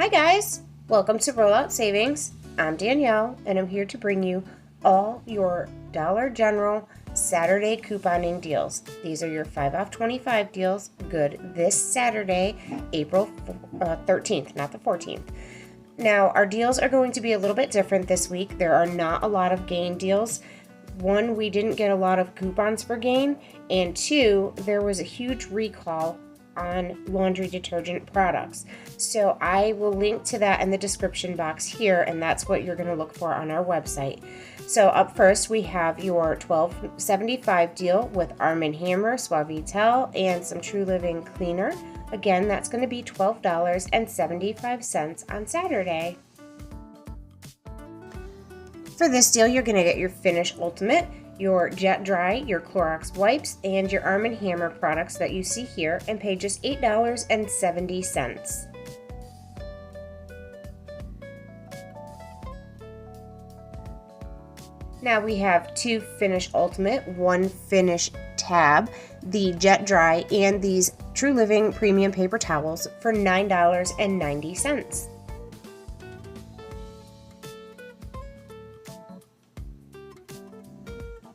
Hi guys, welcome to Rollout Savings. I'm Danielle and I'm here to bring you all your Dollar General Saturday couponing deals. These are your 5 off 25 deals, good this Saturday, April 13th, not the 14th. Now, our deals are going to be a little bit different this week. There are not a lot of Gain deals. One, we didn't get a lot of coupons for Gain, and two, there was a huge recall on laundry detergent products. So I will link to that in the description box here, and that's what you're going to look for on our website. So up first, we have your $12.75 deal with Arm & Hammer, Suavitel, and some True Living cleaner. Again, that's going to be $12.75 on Saturday. For this deal, you're going to get your Finish Ultimate, your Jet Dry, your Clorox wipes, and your Arm & Hammer products that you see here, and pay just $8.70. Now we have two Finish Ultimate, one Finish Tab, the Jet Dry, and these True Living Premium Paper Towels for $9.90.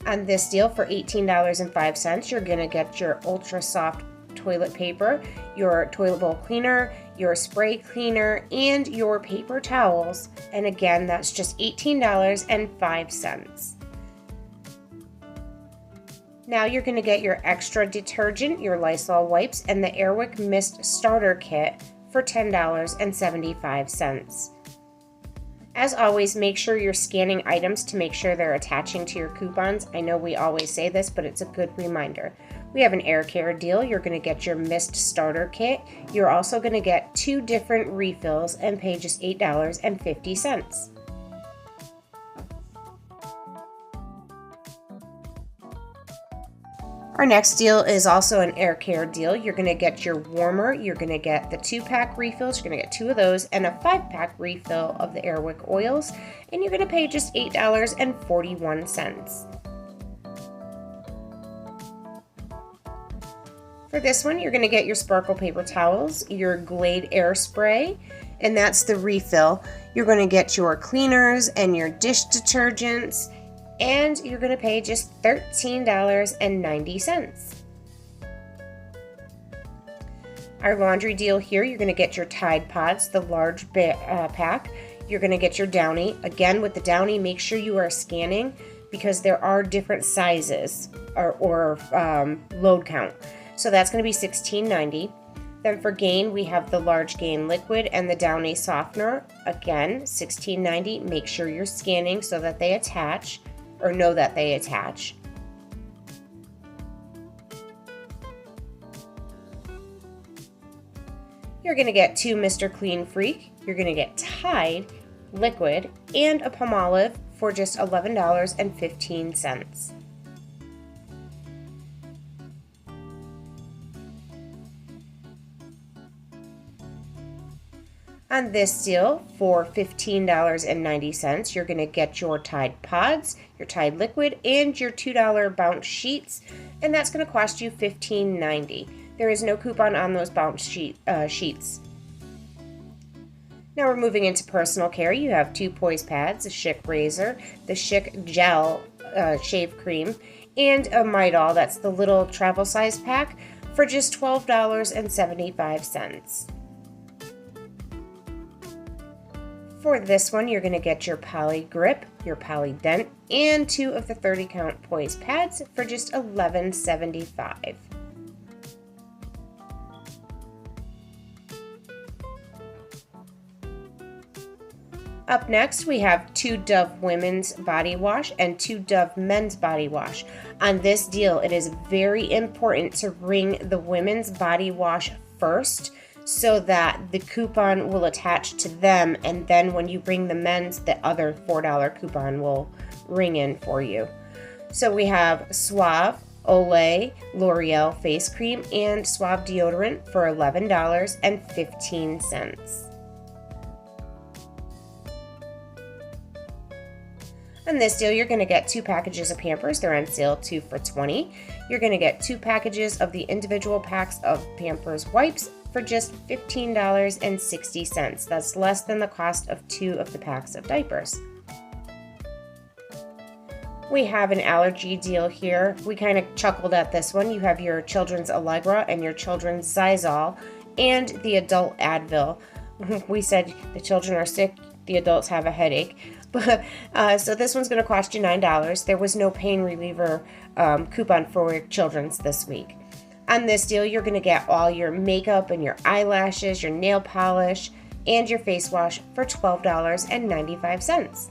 On this deal for $18.05, you're going to get your Ultra Soft toilet paper, your toilet bowl cleaner, your spray cleaner, and your paper towels. And again, that's just $18.05. Now you're going to get your extra detergent, your Lysol wipes, and the Airwick Mist Starter Kit for $10.75. As always, make sure you're scanning items to make sure they're attaching to your coupons. I know we always say this, but it's a good reminder. We have an air care deal. You're going to get your Mist Starter Kit. You're also going to get 2 different refills and pay just $8.50. Our next deal is also an air care deal. You're going to get your warmer, you're going to get the 2-pack refills, you're going to get 2 of those, and a 5-pack refill of the Airwick oils, and you're going to pay just $8.41. For this one, you're going to get your Sparkle paper towels, your Glade air spray, and that's the refill. You're going to get your cleaners and your dish detergents, and you're going to pay just $13.90. Our laundry deal here, you're going to get your Tide Pods, the large pack. You're going to get your Downy. Again, with the Downy, make sure you are scanning because there are different sizes or load count. So that's going to be $16.90. Then for Gain, we have the large Gain liquid and the Downy softener. Again, $16.90. Make sure you're scanning so that they attach, or know that they attach. You're going to get 2 Mr. Clean Freak. You're going to get Tide liquid and a Palmolive for just $11.15. On this deal, for $15.90, you're going to get your Tide Pods, your Tide Liquid, and your $2 Bounce Sheets, and that's going to cost you $15.90. There is no coupon on those Bounce sheets. Now we're moving into personal care. You have 2 Poise Pads, a Schick Razor, the Schick Gel Shave Cream, and a Midol, that's the little travel size pack, for just $12.75. For this one, you're going to get your Poly Grip, your Poly Dent, and 2 of the 30 count Poise Pads for just $11.75. Up next, we have 2 Dove Women's Body Wash and 2 Dove Men's Body Wash. On this deal, it is very important to ring the Women's Body Wash first, so that the coupon will attach to them, and then when you bring the men's, the other $4 coupon will ring in for you. So we have Suave, Olay, L'Oreal Face Cream, and Suave Deodorant for $11.15. On this deal, you're going to get 2 packages of Pampers. They're on sale 2 for $20. You're going to get 2 packages of the individual packs of Pampers wipes for just $15.60. That's less than the cost of 2 of the packs of diapers. We have an allergy deal here. We kind of chuckled at this one. You have your children's Allegra and your children's Zizal and the adult Advil. We said the children are sick, the adults have a headache. But so this one's going to cost you $9. There was no pain reliever coupon for children's this week. On this deal, you're going to get all your makeup and your eyelashes, your nail polish, and your face wash for $12.95.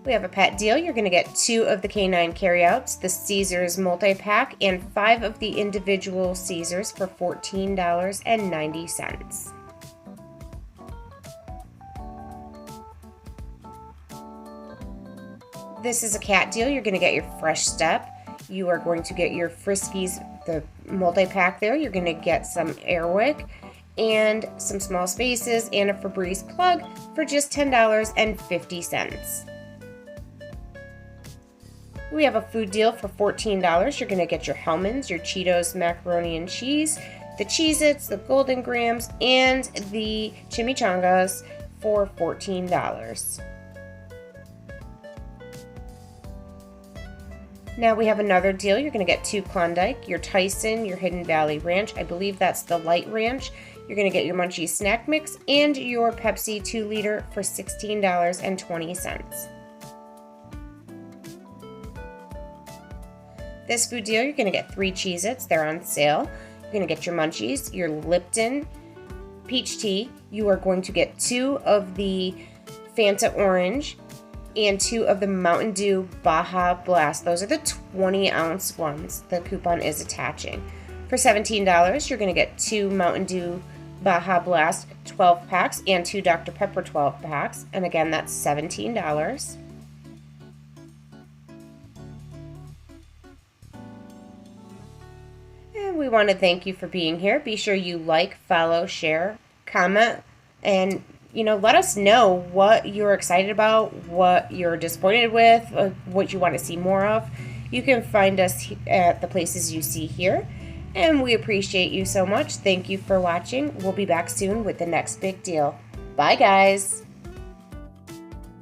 We have a pet deal. You're going to get 2 of the K9 carryouts, the Caesars multi-pack, and 5 of the individual Caesars for $14.90. This is a cat deal. You're going to get your Fresh Step. You are going to get your Friskies, the multi-pack there. You're going to get some Airwick and some Small Spaces and a Febreze plug for just $10.50. We have a food deal for $14. You're going to get your Hellmann's, your Cheetos macaroni and cheese, the Cheez-Its, the Golden Grams, and the chimichangas for $14. Now we have another deal. You're going to get 2 Klondike, your Tyson, your Hidden Valley Ranch. I believe that's the light ranch. You're going to get your Munchies snack mix and your Pepsi 2-liter for $16.20. This food deal, you're going to get 3 Cheez-Its. They're on sale. You're going to get your Munchies, your Lipton peach tea. You are going to get 2 of the Fanta orange and 2 of the Mountain Dew Baja Blast. Those are the 20-ounce ones the coupon is attaching. For $17, you're going to get 2 Mountain Dew Baja Blast 12 packs and 2 Dr. Pepper 12 packs. And again, that's $17. We want to thank you for being here. Be sure you like, follow, share, comment, and let us know what you're excited about, what you're disappointed with, what you want to see more of. You can find us at the places you see here, and we appreciate you so much. Thank you for watching. We'll be back soon with the next big deal. Bye, guys.